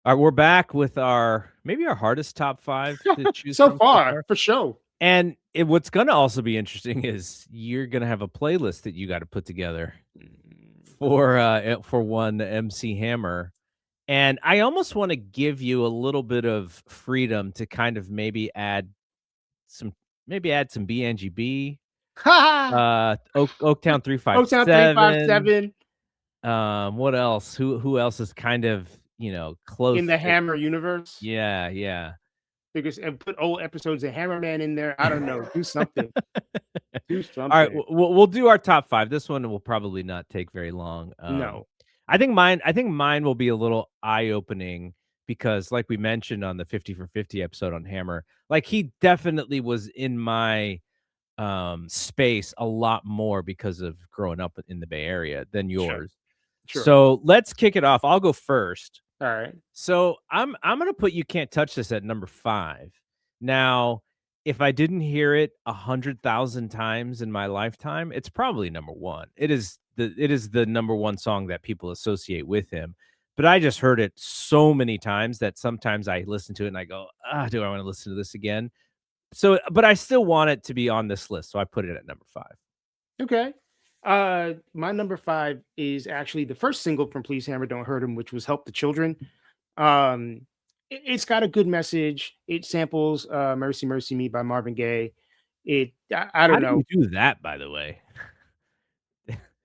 All right, we're back with our maybe our hardest top 5 to choose So from so far, far. for sure. And what's gonna also be interesting is you're gonna have a playlist that you gotta put together for one MC Hammer. And I almost wanna give you a little bit of freedom to kind of some add some BNGB, Ha! Oaktown Oaktown 357. 357 What else? Who else is kind of, in close the to. Hammer universe. Yeah, yeah. Because and put old episodes of Hammerman in there. I don't know. Do something. Do All right, something. we'll do our top 5. This one will probably not take very long. No. I think mine will be a little eye-opening because like we mentioned on the 50 for 50 episode on Hammer, like, he definitely was in my, space a lot more because of growing up in the Bay Area than Sure. yours. Sure. So, let's kick it off. I'll go first. All right. So I'm gonna put "You Can't Touch This" at number 5. Now, if I didn't hear it 100,000 times in my lifetime, it's probably number 1. It is the number 1 song that people associate with him, but I just heard it so many times that sometimes I listen to it and I go, "Ah, do I wanna listen to this again?" So but I still want it to be on this list, so I put it at number 5. Okay. My number 5 is actually the first single from Please Hammer Don't Hurt Him, which was Help the Children. It's got a good message. It samples Mercy Mercy Me by Marvin Gaye. I How don't do you know. do that, by the way?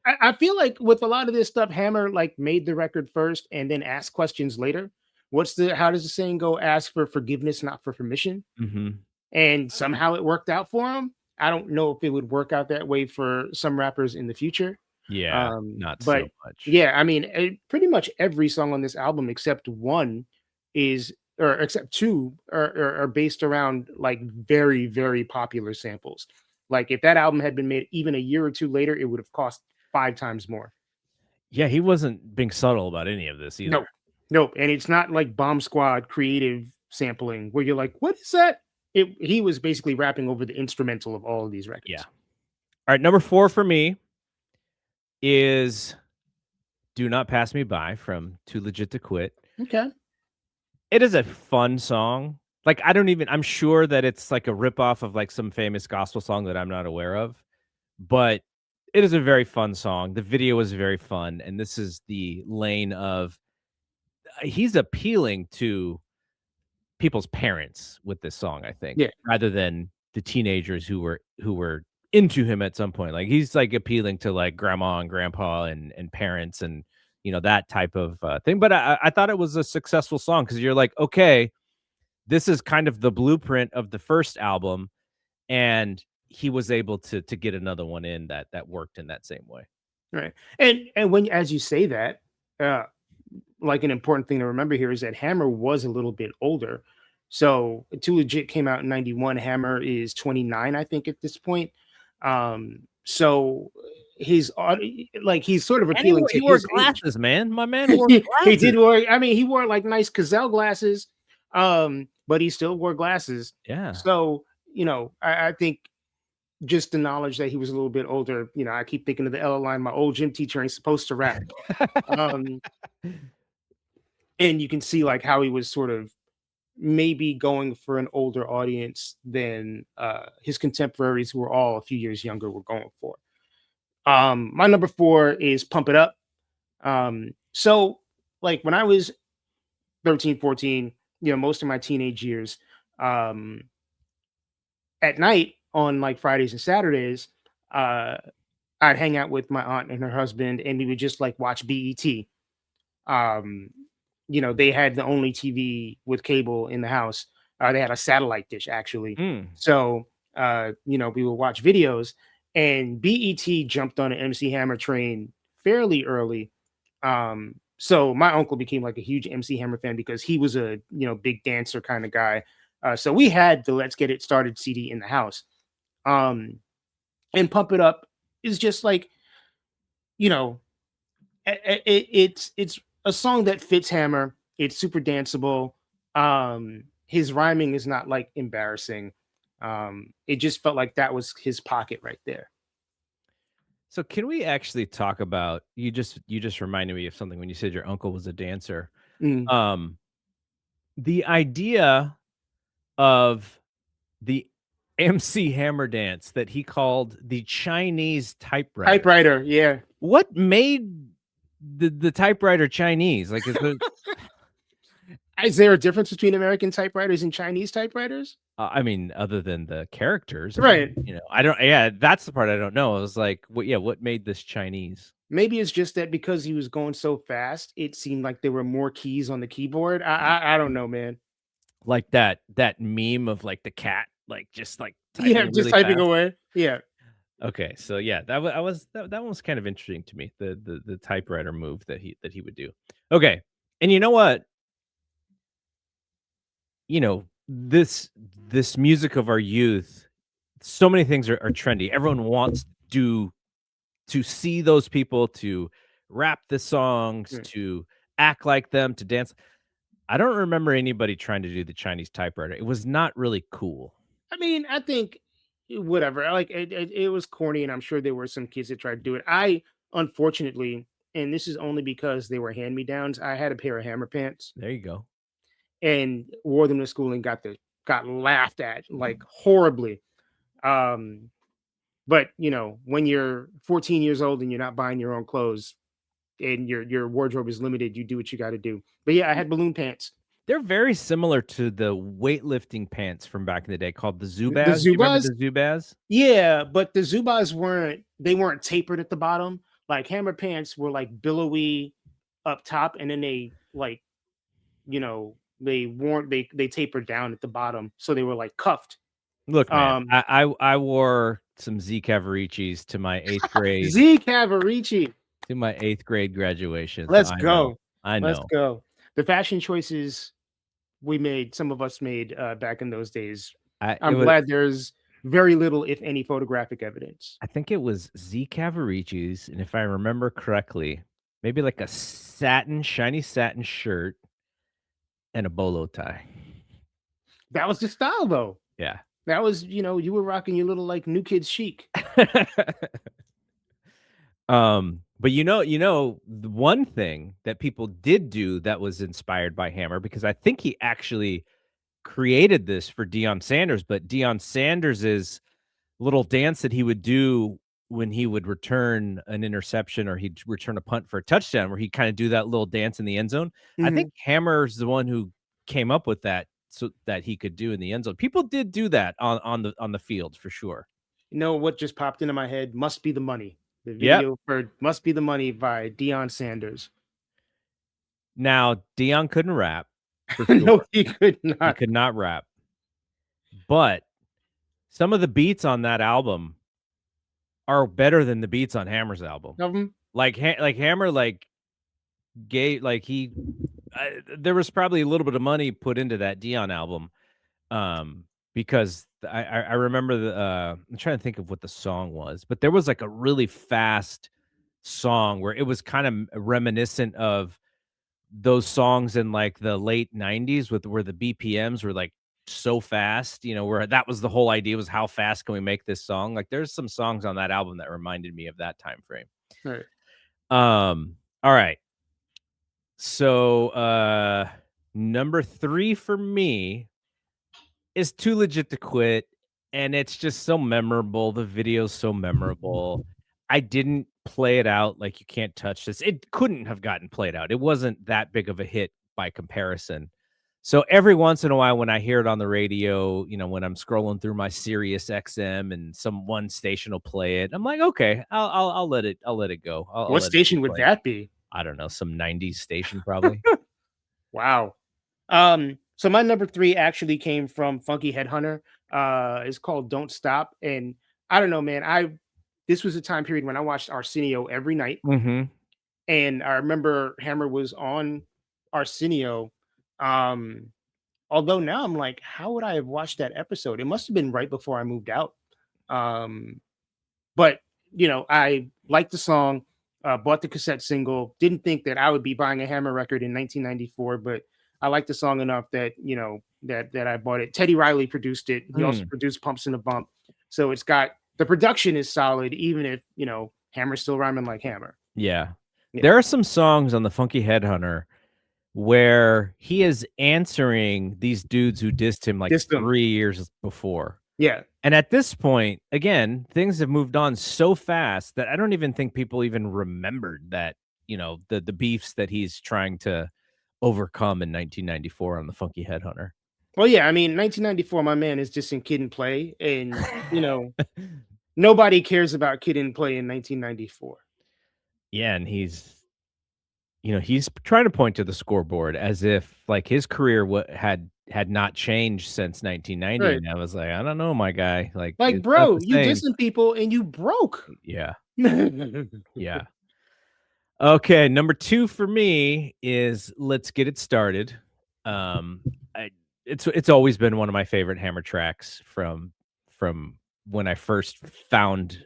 I feel like with a lot of this stuff, Hammer like made the record first and then asked questions later. How does the saying go? Ask for forgiveness, not for permission. Mhm. And somehow it worked out for him. I don't know if it would work out that way for some rappers in the future. Yeah, not But so much. yeah, I mean, pretty much every song on this album except one is, or except two, are based around like very, very popular samples. Like if that album had been made even a year or two later, it would have cost 5 times more. Yeah, he wasn't being subtle about any of this either. Nope, nope, and it's not like Bomb Squad creative sampling where you're like, "What is that?" He was basically rapping over the instrumental of all of these Yeah. records. Alright, number 4 for me is "Do Not Pass Me By" from Too Legit to Quit. Okay. It is a fun song. Like, I'm sure that it's like a ripoff of, like, some famous gospel song that I'm not aware of, but it is a very fun song. The video is very fun, and this is the lane of he's appealing to people's parents with this song, I think, Yeah. rather than the teenagers who were into him at some point. Like, he's, like, appealing to, like, grandma and grandpa and parents and, that type of, thing, but I thought it was a successful song because 'cause you're like, "Okay, this is kind of the blueprint of the first album," and he was able to get another one in that worked in that same way. Right. And when as you say that, uh, like an important thing to remember here is that Hammer was a little bit older. So Too Legit came out in 91. Hammer is 29, I think, at this point. So like he's sort of And he appealing wore to he wore his age. glasses, man. My man wore He did glasses. wear, I mean, he wore like nice Cazelle glasses, but he still wore glasses. Yeah. So, I think just the knowledge that he was a little bit older, I keep thinking of the Ella line, my old gym teacher ain't supposed to rap. Um, and you can see like how he was sort of maybe going for an older audience than his contemporaries who were all a few years younger were going for. My number 4 is Pump It Up. So like when I was 13, 14, most of my teenage years, um, at night on like Fridays and Saturdays, uh, I'd hang out with my aunt and her husband, and we would just like watch BET. Um, they had the only TV with cable in the house. They had a satellite dish actually. Mm. So, we would watch videos, and BET jumped on an MC Hammer train fairly early. So my uncle became like a huge MC Hammer fan because he was a, big dancer kind of guy. So we had the Let's Get It Started CD in the house. Um, and Pump It Up is just like, you know, it's a song that fits Hammer. It's super danceable. His rhyming is not like embarrassing. It just felt like that was his pocket right there. So can we actually talk about you just reminded me of something when you said your uncle was a dancer. Mm, Um The idea of the MC Hammer dance that he called the Chinese typewriter. Typewriter, yeah. What made the typewriter Chinese? Like, is there Is there a difference between American typewriters and Chinese typewriters? I mean, other than the characters, Right. I don't yeah, that's the part I don't know. I was like, what made this Chinese? Maybe it's just that because he was going so fast, it seemed like there were more keys on the keyboard. I don't know, man. Like that meme of, like, the cat, like, just, like, Yeah, typing just really typing fast. away. Yeah. Okay, so, yeah, that one was kind of interesting to me, the typewriter move that he would do. Okay, and you know what? This music of our youth, so many things are trendy. Everyone wants to see those people, to rap the songs, Mm. to act like them, to dance. I don't remember anybody trying to do the Chinese typewriter. It was not really cool. I mean, I think whatever. Like it was corny, and I'm sure there were some kids that tried to do it. I unfortunately, and this is only because they were hand me downs. I had a pair of hammer pants There you go. and wore them to school and got laughed at like horribly. Um, but when you're 14 years old and you're not buying your own clothes and your wardrobe is limited, you do what you got to do. But yeah, I had balloon pants. They're very similar to the weightlifting pants from back in the day called the The Zubaz. Do you remember Zubas, the Zubaz? yeah, but the Zubas weren't tapered at the bottom. Like hammer pants were like billowy up top, and then they like they tapered down at the bottom, so they were like cuffed. Look, man, Um, I wore some Z Cavaricis Z Cavarici, to my 8th grade graduation, so let's I know. go, I let's know. go. The fashion choices some of us made back in those days. I it I'm was glad there's very little, if any, photographic evidence. I think it was Z Cavaricis, and if I remember correctly, maybe like a shiny satin shirt and a bolo tie. That was the style, though. Yeah. That was, you were rocking your little like new kids chic. But the one thing that people did do that was inspired by Hammer, because I think he actually created this for Deion Sanders, but Deion Sanders's little dance that he would do when he would return an interception or he'd return a punt for a touchdown, where he'd kind of do that little dance in the end zone. I think Mhm. Hammer's the one who came up with that so that he could do in the end zone. People did do that on the field for sure. You know what just popped into my head? Must Be the Money. The Yep. video for Must Be the Money by Deion Sanders. Now Dion couldn't rap for No, sure. he could He not. could not rap, but some of the beats on that album are better than the beats on Hammer's album. Of him. Like Hammer, gave like he there was probably a little bit of money put into that Dion album, because I remember I'm trying to think of what the song was, but there was like a really fast song where it was kind of reminiscent of those songs in like the late 90s with where the BPMs were like so fast, where that was the whole idea, was how fast can we make this song? Like there's some songs on that album that reminded me of that time frame. Right. All right. So number 3 for me is Too Legit to Quit, and it's just so memorable. The video's so memorable. I didn't play it out like You Can't Touch This. It couldn't have gotten played out. It wasn't that big of a hit by comparison. So every once in a while when I hear it on the radio, when I'm scrolling through my Sirius XM and some one station will play it, I'm like, okay, I'll let it go. I'll What let it station keep would playing. that be? I don't know, some 90s station probably. Wow. So my number 3 actually came from Funky Headhunter. It's called Don't Stop. And I don't know, man. This was a time period when I watched Arsenio every night. Mhm. And I remember Hammer was on Arsenio. Um, Although now I'm like, how would I have watched that episode? It must have been right before I moved out. Um, but I liked the song, bought the cassette single, didn't think that I would be buying a Hammer record in 1994, but I liked the song enough that that I bought it. Teddy Riley produced it. He also Mm. produced Pumps in the Bump. So it's got the production is solid, even if Hammer's still rhyming like Hammer. Yeah. Yeah. There are some songs on the Funky Headhunter where he is answering these dudes who dissed him like Just them. 3 years before. Yeah. And at this point, again, things have moved on so fast that I don't even think people even remembered that, the beefs that he's trying to overcome in 1994 on the Funky Headhunter. Well, yeah, I mean, 1994, my man is just in Kid and Play, and nobody cares about Kid and Play in 1994. Yeah, and he's trying to point to the scoreboard as if like his career had not changed since 1990, Right. and I was like, I don't know, my guy, like Like, it's not bro, the you same. dissing people and you broke. Yeah, yeah. Okay, number 2 for me is "Let's Get It Started." Um, I it's always been one of my favorite Hammer tracks from when I first found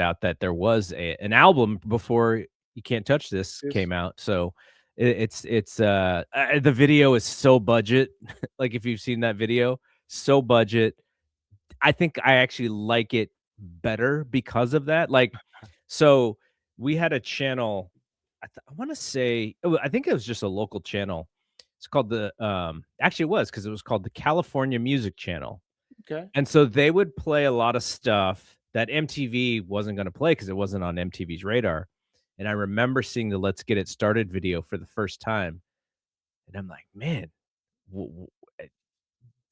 out that there was an album before "You Can't Touch This" Yes. came out. So the video is so budget. Like if you've seen that video, so budget. I think I actually like it better because of that. Like, so we had a channel. I want to say, I think it was just a local channel. It's called actually it was because it was called the California Music Channel. Okay. And so they would play a lot of stuff that MTV wasn't going to play because it wasn't on MTV's radar. And I remember seeing the Let's Get It Started video for the first time. And I'm like, man,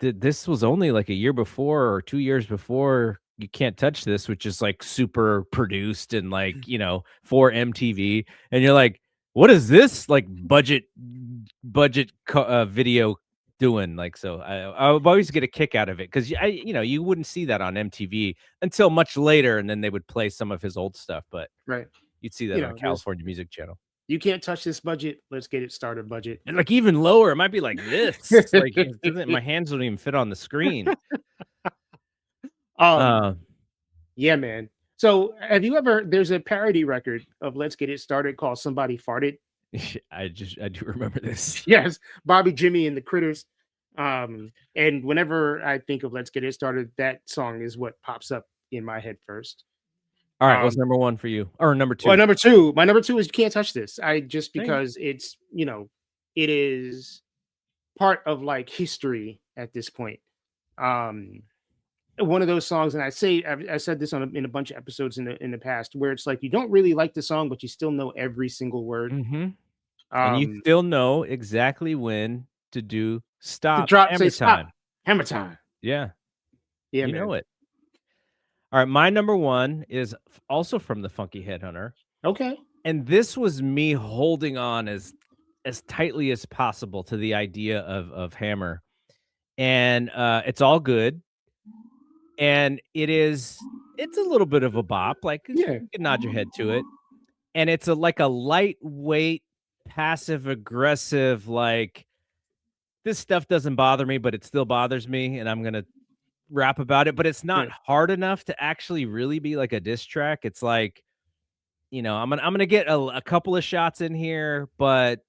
this was only like a year before or 2 years before You Can't Touch This, which is like super produced and like, for MTV. And you're like, what is this like video doing? Like, so I would always get a kick out of it because you wouldn't see that on MTV until much later. And then they would play some of his old stuff, but Right. you'd see that on There's California Music Channel. you can't touch this budget. Let's get it started budget. And like even lower, it might be like this. Like it doesn't, my hands don't even fit on the screen. um, Uh, yeah, man. So have you ever there's a parody record of Let's Get It Started called Somebody Farted? I do remember this. Yes, Bobby, Jimmy, and the Critters. And whenever I think of Let's Get It Started, that song is what pops up in my head first. All right, what's Um, number 1 for you? Or number well, 2? my number two is You Can't Touch This. I just Same. because it is part of like history at this point. Um, one of those songs, and I said this in a bunch of episodes in the past, where it's like you don't really like the song, but you still know every single word. Mhm. And you Um, still know exactly when to do to stop, drop, say hammer stop, time. hammer time. Yeah, Yeah, you know man. it. All right, my number 1 is also from the Funky Headhunter, Okay. and this was me holding on as tightly as possible to the idea of hammer, and, it's all good, and it's a little bit of a bop, like, Yeah. you can nod your head to it. And it's like a lightweight, passive aggressive, like, "This stuff doesn't bother me, but it still bothers me, and I'm gonna rap about it," but it's not Right. hard enough to actually really be like a diss track. It's like, I'm gonna get a couple of shots in here, but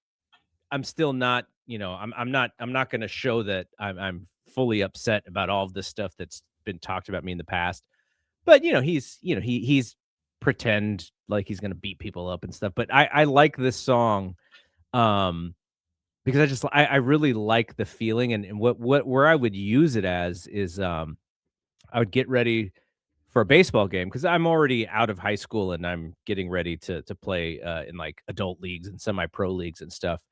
I'm still not, I'm not gonna show that I'm fully upset about all of this stuff that's been talked about me in the past. But, he's pretend like he's gonna beat people up and stuff, but I like this song, um, because I really like the feeling and what where I would use it as is, I would get ready for a baseball game because 'cause I'm already out of high school and I'm getting ready to play, in, like, adult leagues and semi-pro leagues and stuff.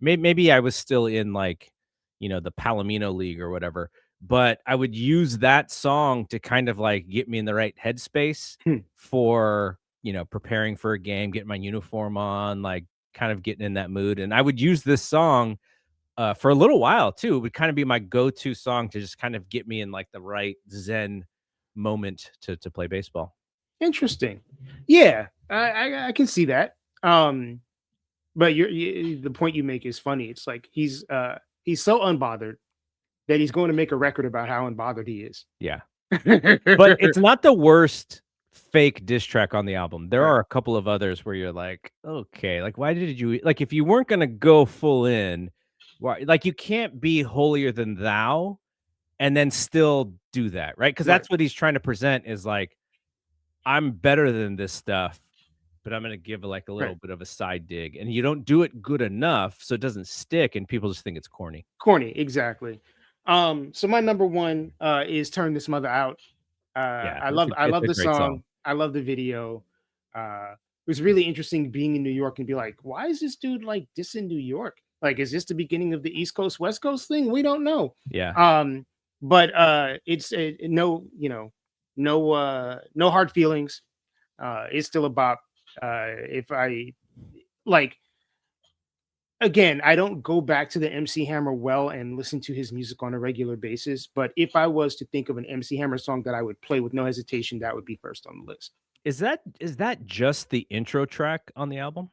Maybe I was still in, like, the Palomino League or whatever, but I would use that song to kind of, like, get me in the right headspace Hmm. for, preparing for a game, getting my uniform on, like, kind of getting in that mood, and I would use this song, for a little while too. It would kinda be my go-to song to just kind of get me in, like, the right zen moment to play baseball. Interesting. Yeah, I can see that. But the point you make is funny. It's like he's so unbothered that he's going to make a record about how unbothered he is. Yeah. But it's not the worst fake diss track on the album. There Right. are a couple of others where you're like, "Okay, like, why did you" like, if you weren't gonna go full in, why like, you can't be holier than thou and then still do that, right? Because Right. that's what he's trying to present is like, "I'm better than this stuff, but I'm gonna give like a little Right. bit of a side dig, and you don't do it good enough so it doesn't stick, and people just think it's corny. Corny, exactly. So my number one is "Turn This Mother Out." Yeah, I it's love a the great song. song. I love the video. It was really interesting being in New York and be like, why is this dude like dissing New York? Like, is this the beginning of the East Coast West Coast thing? We don't know. Yeah. But it's no, no hard feelings. It's still a bop. If I like again, I don't go back to the MC Hammer well and listen to his music on a regular basis. But if I was to think of an MC Hammer song that I would play with no hesitation, that would be first on the list. Is that just the intro track on the album?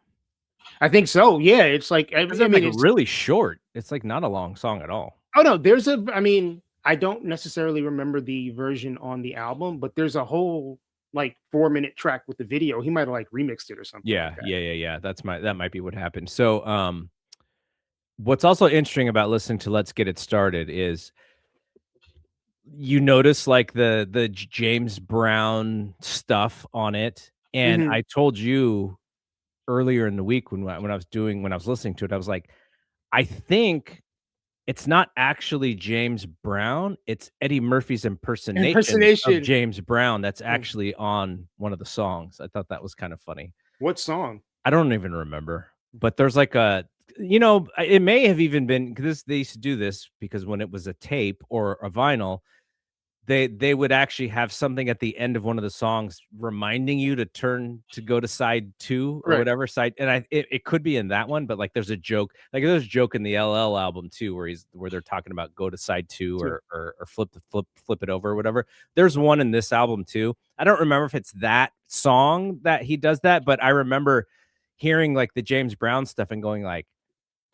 I think so. Yeah, it's like Because I it's mean, like it's really short. It's like not a long song at all. oh no, there's a. I mean, I don't necessarily remember the version on the album, but there's a whole like 4 minute track with the video. He might have like remixed it or something like Yeah, that. yeah, yeah, yeah. That might be what happened. So, what's also interesting about listening to "Let's Get It Started" is you notice like the James Brown stuff on it, and Hmm. I told you earlier in the week when I was listening to it, I was like, I think it's not actually James Brown, it's Eddie Murphy's impersonation of Impersonation. James Brown that's Mm. actually on one of the songs. I thought that was kind of funny. What song? I don't even remember, but there's like it may have even been because they used to do this because when it was a tape or a vinyl, they would actually have something at the end of one of the songs reminding you to turn to go to side 2 or Right. whatever side, and it could be in that one, but, like, there's a joke like, there's a joke in the LL album too where they're talking about go to side 2 Two. or flip it over or whatever. There's one in this album too. I don't remember if it's that song that he does that, but I remember hearing, like, the James Brown stuff and going like,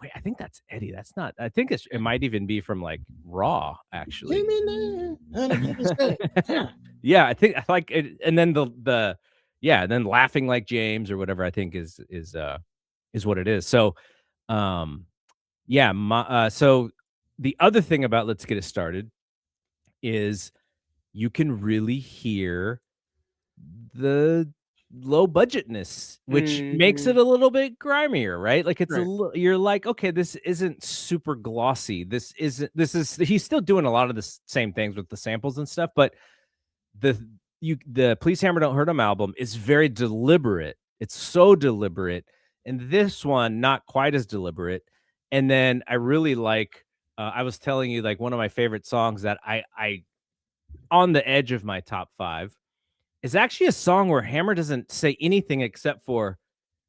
"Wait, I think that's Eddie, that's not." I think it might even be from, like, Raw, Give actually. me that, honey, give me that. Yeah. Yeah, I think I like it, and then the yeah, and then laughing like James or whatever I think is what it is. So, um, yeah, so the other thing about Let's Get It Started is you can really hear the low budgetness, which makes Mhm. it a little bit grimier, right? Like it's a Right. little you're like, okay, this isn't super glossy. This is he's still doing a lot of the same things with the samples and stuff, but the the Please Hammer Don't Hurt 'Em album is very deliberate. It's so deliberate, and this one not quite as deliberate. And then I really like. I was telling you like one of my favorite songs that I on the edge of my top 5 is actually a song where Hammer doesn't say anything except for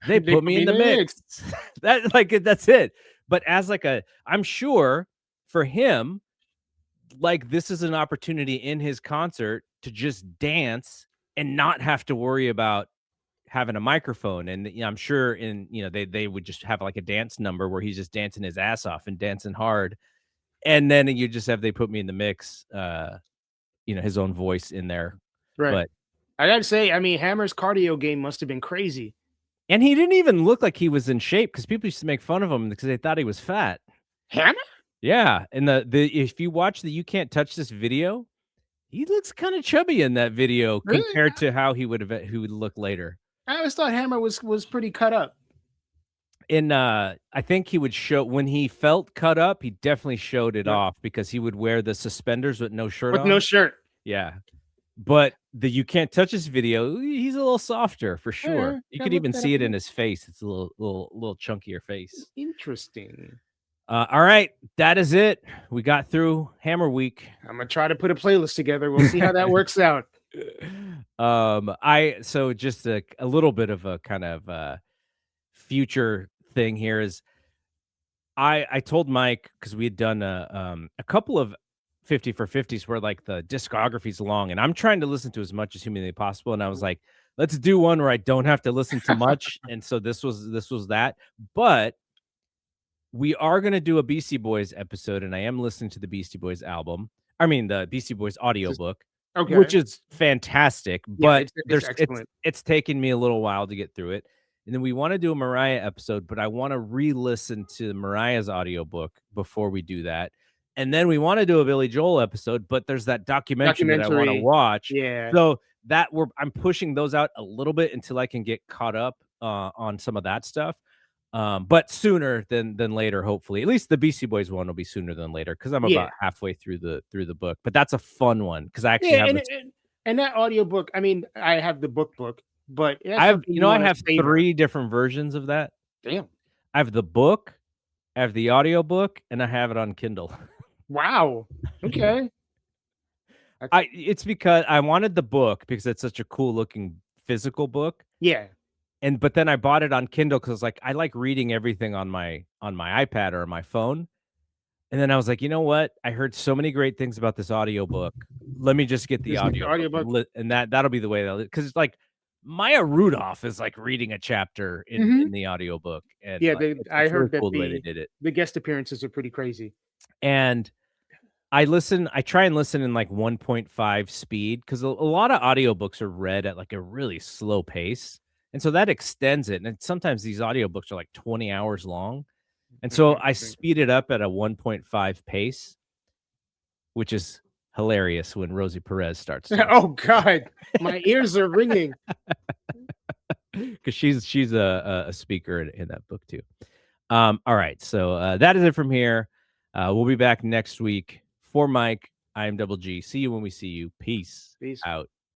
they They put put me me in in the the mix. mix. That's it. But as like a I'm sure for him like this is an opportunity in his concert to just dance and not have to worry about having a microphone. And I'm sure they would just have like a dance number where he's just dancing his ass off and dancing hard. And then you just have they put me in the mix, his own voice in there. Right. But I gotta say, I mean, Hammer's cardio game must have been crazy. and he didn't even look like he was in shape because people used to make fun of him because they thought he was fat. Hammer? Yeah. And the if you watch the You Can't Touch This video, he looks kind of chubby in that video Really? compared to how he would look later. I always thought Hammer was pretty cut up. I think he would show when he felt cut up, he definitely showed it Yeah. off because he would wear the suspenders with no shirt With no on. shirt. Yeah. But the You Can't Touch This video, he's a little softer for sure. Yeah, You gotta could look even that see up it in again. his face. It's a little chunkier face. Interesting. All right, that is it. We got through Hammer Week. I'm gonna try to put a playlist together. We'll see how that works out. I so just a little bit of a kind of future thing here is I told Mike because we had done a couple of 50 for 50s where like the discography's long and I'm trying to listen to as much as humanly possible. And I was like, let's do one where I don't have to listen to much. And so this was that. But we are gonna do a Beastie Boys episode, and I am listening to the Beastie Boys album. I mean the Beastie Boys Just audiobook, which okay. is fantastic, Yeah, but it's there's excellent. it's taken me a little while to get through it. And then we want to do a Mariah episode, but I want to re-listen to Mariah's audiobook before we do that. And then we want to do a Billy Joel episode, but there's that documentary that I want to Documentary. watch. Yeah. So I'm pushing those out a little bit until I can get caught up on some of that stuff. But sooner than later, hopefully. At least the Beastie Boys one will be sooner than later because I'm Yeah. about halfway through the book. But that's a fun one because I actually Yeah, have and this. and that audiobook, I mean, I have the book, but that's I have something you I want to have savor. 3 different versions of that. Damn. I have the book, I have the audiobook, and I have it on Kindle. Wow. Okay. That's It's because I wanted the book because it's such a cool looking physical book. yeah. But then I bought it on Kindle because like I like reading everything on my iPad or my phone. And then I was like, you know what? I heard so many great things about this audiobook. Let me just get the Just get the audiobook audiobook. and that'll be the way that because it's like Maya Rudolph is like reading a chapter in Mhm. the audiobook and Yeah, like I it's really heard that cool the way they did it. the guest appearances are pretty crazy. And I try and listen in like 1.5 speed because a lot of audiobooks are read at like a really slow pace. And so that extends it. And sometimes these audiobooks are like 20 hours long. And so I speed it up at a 1.5 pace, which is hilarious when Rosie Perez starts talking Oh god, my ears are ringing. because she's a speaker in that book too. All right, so that is it from here. We'll be back next week. For Mike, I am Double G. See you when we see you. Peace Peace. out.